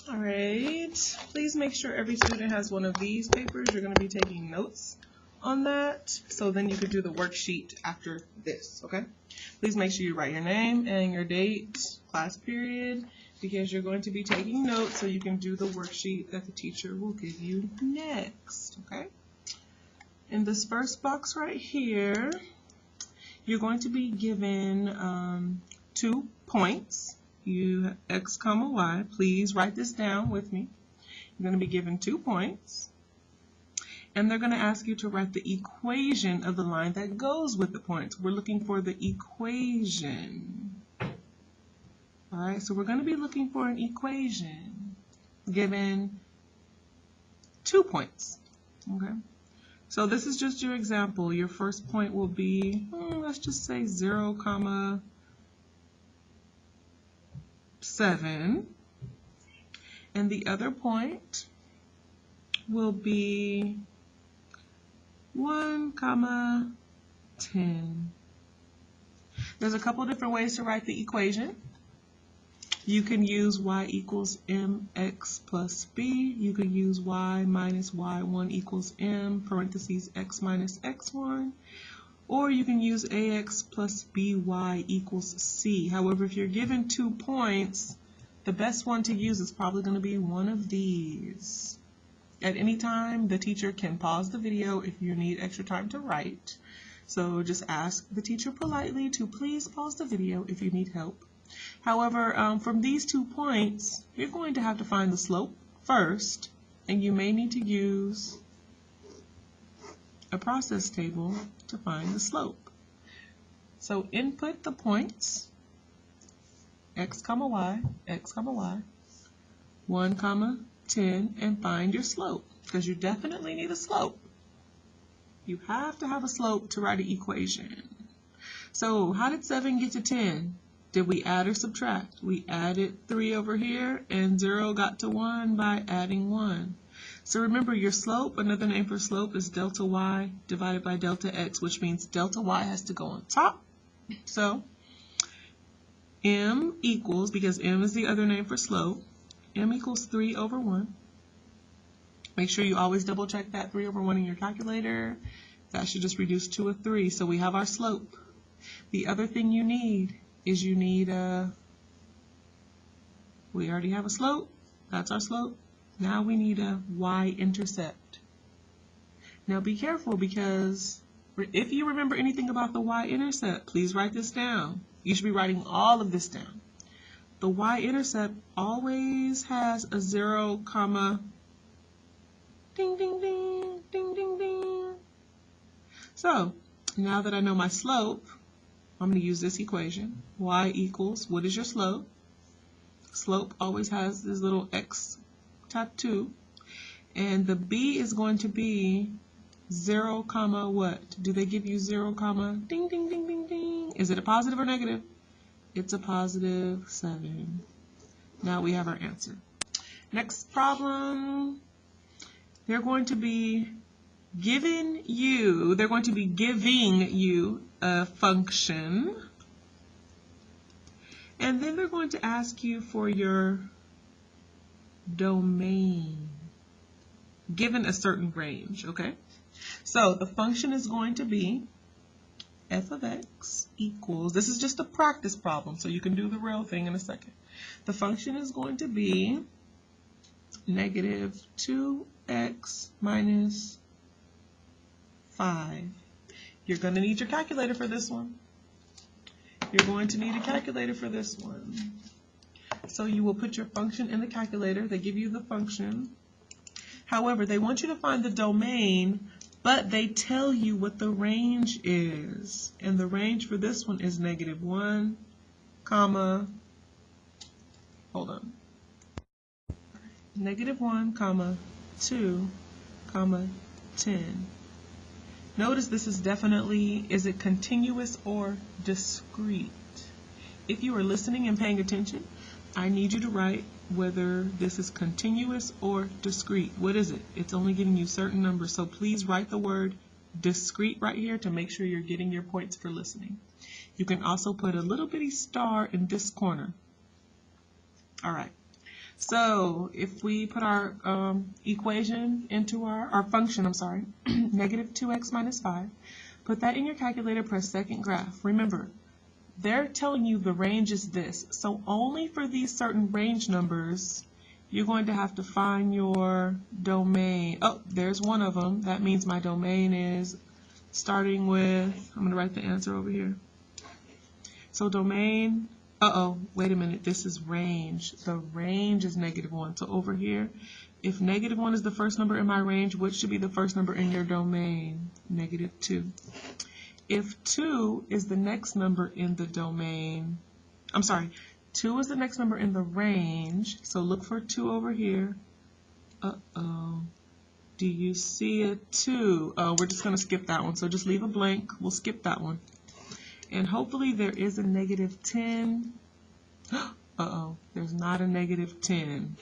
All right, please make sure every student has one of these papers. You're going to be taking notes on that, so then you could do the worksheet after this, okay? Please make sure you write your name and your date, class period, because you're going to be taking notes so you can do the worksheet that the teacher will give you next, okay? In this first box right here, you're going to be given 2 points. You have x comma y. Please write this down with me. You're going to be given 2 points. And they're going to ask you to write the equation of the line that goes with the points. We're looking for the equation. All right, so we're going to be looking for an equation given 2 points. Okay, so this is just your example. Your first point will be, let's just say 0, 7. And the other point will be 1, 10. There's a couple different ways to write the equation. You can use y equals mx plus b. You can use y minus y1 equals m, parentheses x minus x1. Or you can use ax plus by equals c. However, if you're given 2 points, the best one to use is probably going to be one of these. At any time, the teacher can pause the video if you need extra time to write. So just ask the teacher politely to please pause the video if you need help. However, from these 2 points, you're going to have to find the slope first, and you may need to use a process table to find the slope. So input the points, x comma y, 1, 10, and find your slope, because you definitely need a slope. You have to have a slope to write an equation. So how did 7 get to 10? Did we add or subtract? We added 3 over here, and 0 got to 1 by adding 1. So remember, your slope, another name for slope, is delta y divided by delta x, which means delta y has to go on top. So m equals, because m is the other name for slope, m equals 3 over 1. Make sure you always double check that 3 over 1 in your calculator. That should just reduce to a 3. So we have our slope. The other thing you need is we already have a slope. That's our slope. Now we need a y-intercept. Now be careful, because if you remember anything about the y-intercept, please write this down. You should be writing all of this down. The y-intercept always has a 0, ding, ding, ding, ding, ding, ding. So now that I know my slope, I'm going to use this equation. Y equals, what is your slope? Slope always has this little x type 2. And the b is going to be 0, what? Do they give you 0, ding, ding, ding, ding, ding? Is it a positive or negative? It's a positive 7. Now we have our answer. Next problem. They're going to be giving you a function, and then they're going to ask you for your domain given a certain range, okay? So the function is going to be f of x equals, this is just a practice problem, so you can do the real thing in a second. The function is going to be negative 2x minus 5. You're going to need your calculator for this one. You're going to need a calculator for this one. So you will put your function in the calculator. They give you the function. However, they want you to find the domain, but they tell you what the range is. And the range for this one is negative 1, negative 1, 2, 10. Notice this is definitely, is it continuous or discrete? If you are listening and paying attention, I need you to write whether this is continuous or discrete. What is it? It's only giving you certain numbers, so please write the word discrete right here to make sure you're getting your points for listening. You can also put a little bitty star in this corner. All right, So if we put our equation into our function, negative 2x minus 5, put that in your calculator, press second graph. Remember, they're telling you the range is this. So only for these certain range numbers, you're going to have to find your domain. Oh, there's one of them. That means my domain is starting with, I'm going to write the answer over here. So domain, wait a minute, this is range. The range is -1. So over here, if -1 is the first number in my range, what should be the first number in your domain? -2. If 2 is the next number in the domain, 2 is the next number in the range, so look for 2 over here. Do you see a 2? We're just going to skip that one, so just leave a blank. We'll skip that one. And hopefully there is a -10. There's not a -10.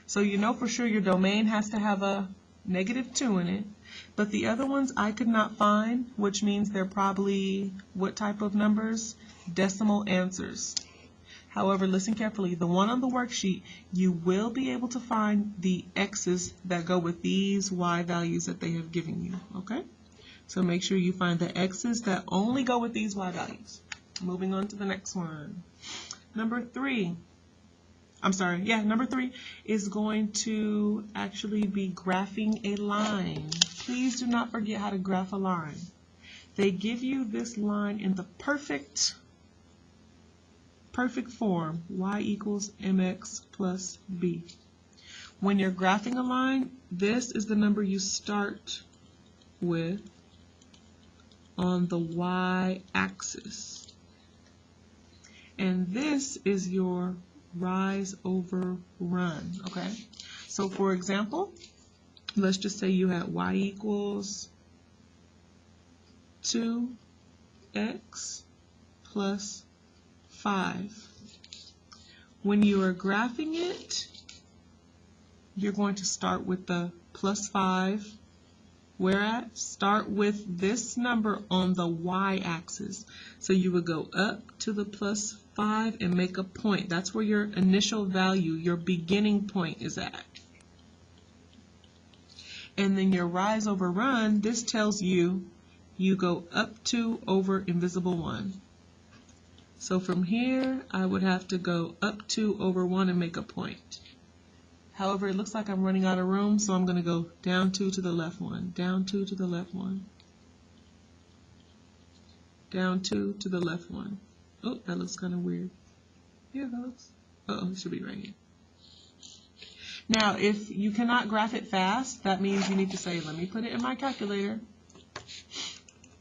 So you know for sure your domain has to have a -2 in it, but the other ones I could not find, which means they're probably what type of numbers? Decimal answers. However, listen carefully, the one on the worksheet, you will be able to find the x's that go with these y values that they have given you, okay? So make sure you find the x's that only go with these y values. Moving on to the next one. Number 3 is going to actually be graphing a line. Please do not forget how to graph a line. They give you this line in the perfect form, y equals mx plus b. When you're graphing a line, this is the number you start with on the y-axis. And this is your rise over run, okay? So for example, let's just say you had y equals 2x plus 5. When you are graphing it, you're going to start with the plus 5. Whereas start with this number on the y-axis. So you would go up to the plus 5 and make a point. That's where your initial value, your beginning point is at. And then your rise over run, this tells you you go up to over invisible 1. So from here, I would have to go up to over 1 and make a point. However, it looks like I'm running out of room, so I'm going to go down 2 to the left 1, down 2 to the left 1, down 2 to the left 1. Oh, that looks kind of weird. Yeah, that looks, it should be right here. Now, if you cannot graph it fast, that means you need to say, let me put it in my calculator,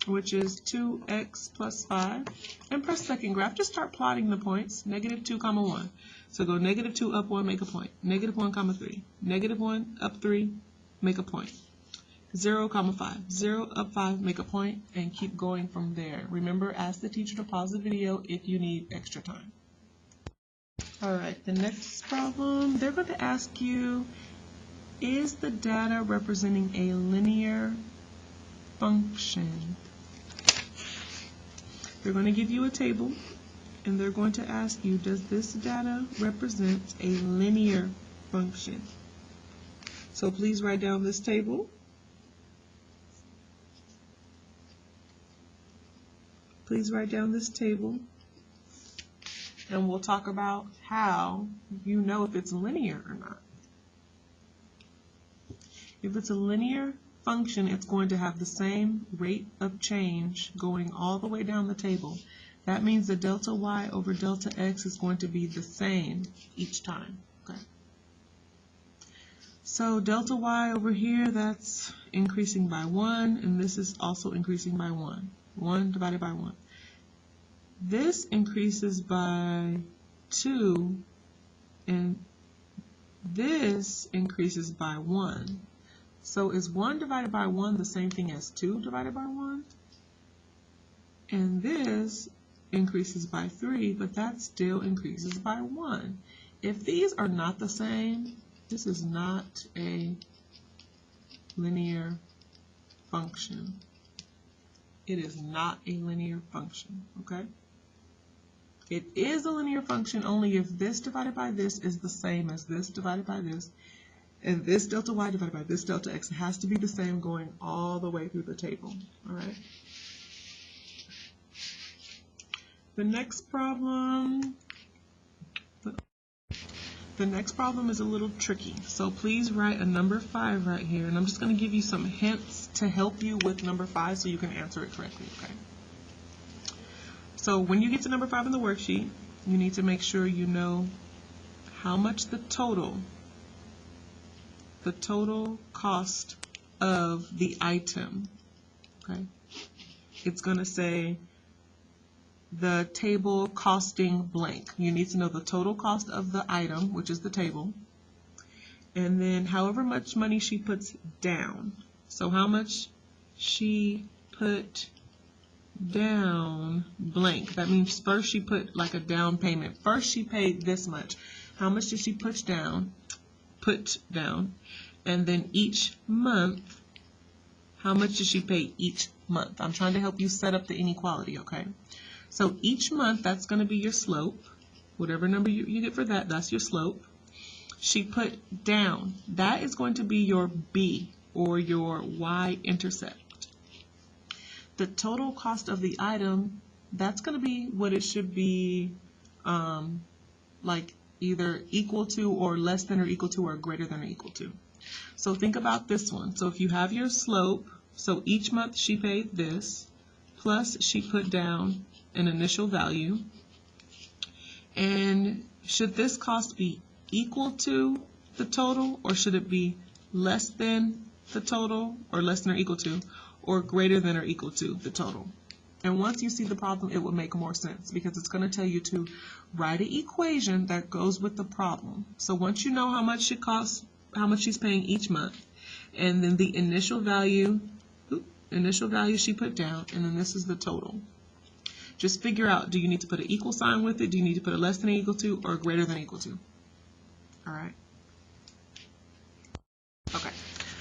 which is 2x plus 5, and press second graph. Just start plotting the points, -2, 1. So go -2 up 1, make a point. -1, 3. -1 up 3, make a point. 0, 5. 0 up 5, make a point, and keep going from there. Remember, ask the teacher to pause the video if you need extra time. All right, the next problem, they're going to ask you, is the data representing a linear function? They're going to give you a table, and they're going to ask you, does this data represent a linear function? So please write down this table. Please write down this table, and we'll talk about how you know if it's linear or not. If it's a linear function, it's going to have the same rate of change going all the way down the table. That means the delta y over delta x is going to be the same each time. Okay. So delta y over here, that's increasing by 1, and this is also increasing by 1. 1 divided by 1. This increases by 2, and this increases by 1. So is 1 divided by 1 the same thing as 2 divided by 1? And this increases by 3, but that still increases by 1. If these are not the same, this is not a linear function. It is not a linear function, okay? It is a linear function only if this divided by this is the same as this divided by this, and this delta y divided by this delta x. It has to be the same going all the way through the table. All right. The next problem is a little tricky. So please write a number 5 right here, and I'm just going to give you some hints to help you with number 5 so you can answer it correctly. Okay. So when you get to number 5 in the worksheet, you need to make sure you know how much the total cost of the item. Okay. It's going to say the table costing blank. You need to know the total cost of the item, which is the table, and then however much money she puts down. So how much she put down blank. That means first she put like a down payment. First she paid this much. How much did she put down? And then each month, how much did she pay each month? I'm trying to help you set up the inequality, okay? So each month, that's going to be your slope. Whatever number you get for that, that's your slope. She put down. That is going to be your B, or your y-intercept. The total cost of the item, that's going to be what it should be, like either equal to or less than or equal to or greater than or equal to. So think about this one. So if you have your slope, so each month she paid this, plus she put down an initial value, and should this cost be equal to the total, or should it be less than the total, or less than or equal to, or greater than or equal to the total? And once you see the problem, it will make more sense, because it's going to tell you to write an equation that goes with the problem. So once you know how much it costs, how much she's paying each month, and then the initial value she put down, and then this is the total. Just figure out, do you need to put an equal sign with it? Do you need to put a less than or equal to, or greater than or equal to? All right. Okay.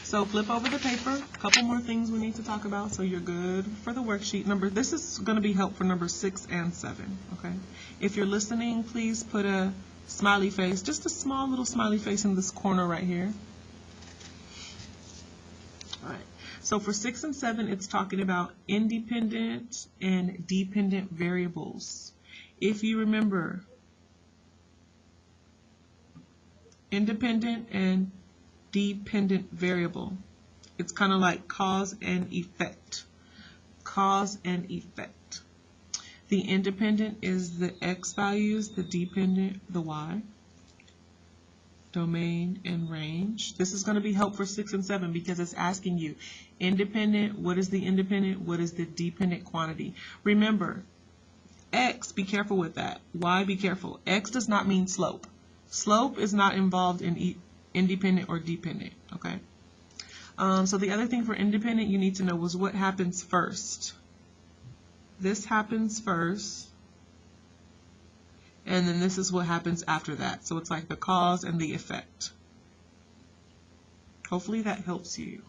So flip over the paper. A couple more things we need to talk about so you're good for the worksheet. This is going to be help for number 6 and 7. Okay. If you're listening, please put a smiley face, just a small little smiley face in this corner right here. All right. So for 6 and 7, it's talking about independent and dependent variables. If you remember, independent and dependent variable, it's kind of like cause and effect. Cause and effect. The independent is the x values, the dependent, the y. Domain and range. This is going to be help for 6 and 7 because it's asking you independent, what is the independent, what is the dependent quantity. Remember, x, be careful with that. Y, be careful. X does not mean slope. Slope is not involved in independent or dependent, okay? So the other thing for independent you need to know was what happens first. This happens first. And then this is what happens after that. So it's like the cause and the effect. Hopefully that helps you.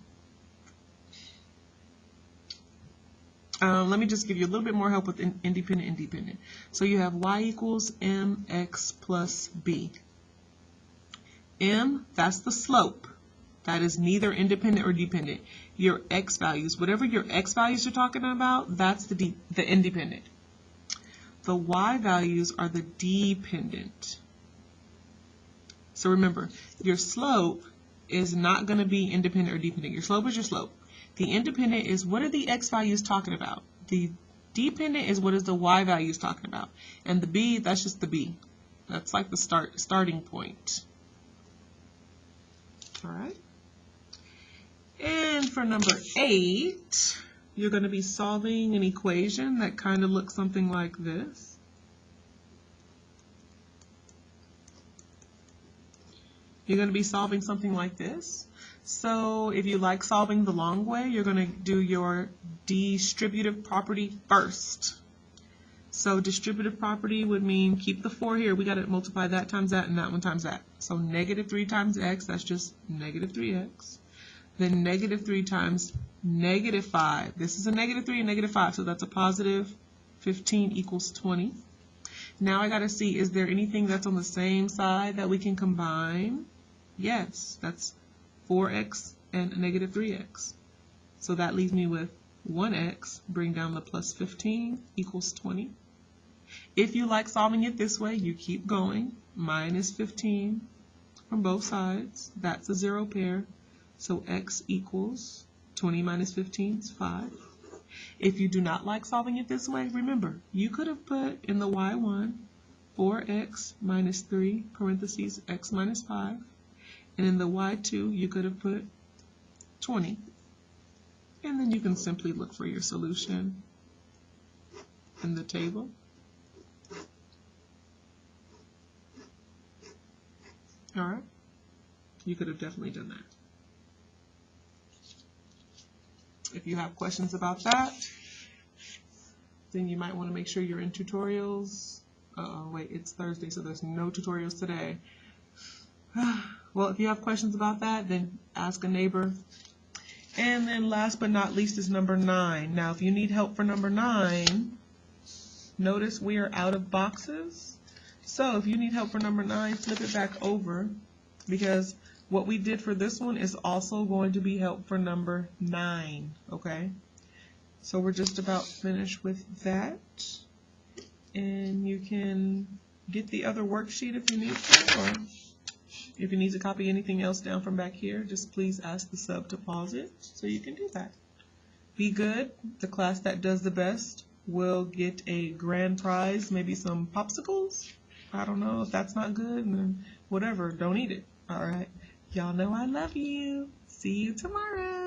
Let me just give you a little bit more help with independent and dependent. So you have y equals mx plus b. M, that's the slope. That is neither independent or dependent. Your x values, whatever your x values you're talking about, that's the independent. The y values are the dependent. So remember, your slope is not going to be independent or dependent. Your slope is your slope. The independent is what are the x values talking about. The dependent is what is the y values talking about. And the b, that's just the b. That's like the starting point. All right. And for number 8, you're going to be solving an equation that kind of looks something like this. You're going to be solving something like this. So if you like solving the long way, you're going to do your distributive property first. So distributive property would mean keep the 4 here. We got to multiply that times that and that one times that. So negative 3 times x, that's just negative 3x. Then negative 3 times negative 5. This is a negative 3 and negative 5, so that's a positive 15 equals 20. Now I got to see, is there anything that's on the same side that we can combine? Yes, that's 4x and a negative 3x. So that leaves me with 1x, bring down the plus 15 equals 20. If you like solving it this way, you keep going. Minus 15 from both sides. That's a zero pair. So x equals 20 minus 15 is 5. If you do not like solving it this way, remember, you could have put in the y1 4x minus 3 parentheses x minus 5. And in the y2, you could have put 20. And then you can simply look for your solution in the table. All right, you could have definitely done that. If you have questions about that, then you might want to make sure you're in tutorials. Wait, it's Thursday, so there's no tutorials today. Well, if you have questions about that, then ask a neighbor. And then last but not least is number 9. Now, if you need help for number 9, notice we are out of boxes. So if you need help for number 9, flip it back over, because what we did for this one is also going to be help for number 9, okay? So we're just about finished with that. And you can get the other worksheet if you need to, or if you need to copy anything else down from back here, just please ask the sub to pause it so you can do that. Be good. The class that does the best will get a grand prize, maybe some popsicles. I don't know. If that's not good, then whatever, don't eat it. All right. Y'all know I love you. See you tomorrow.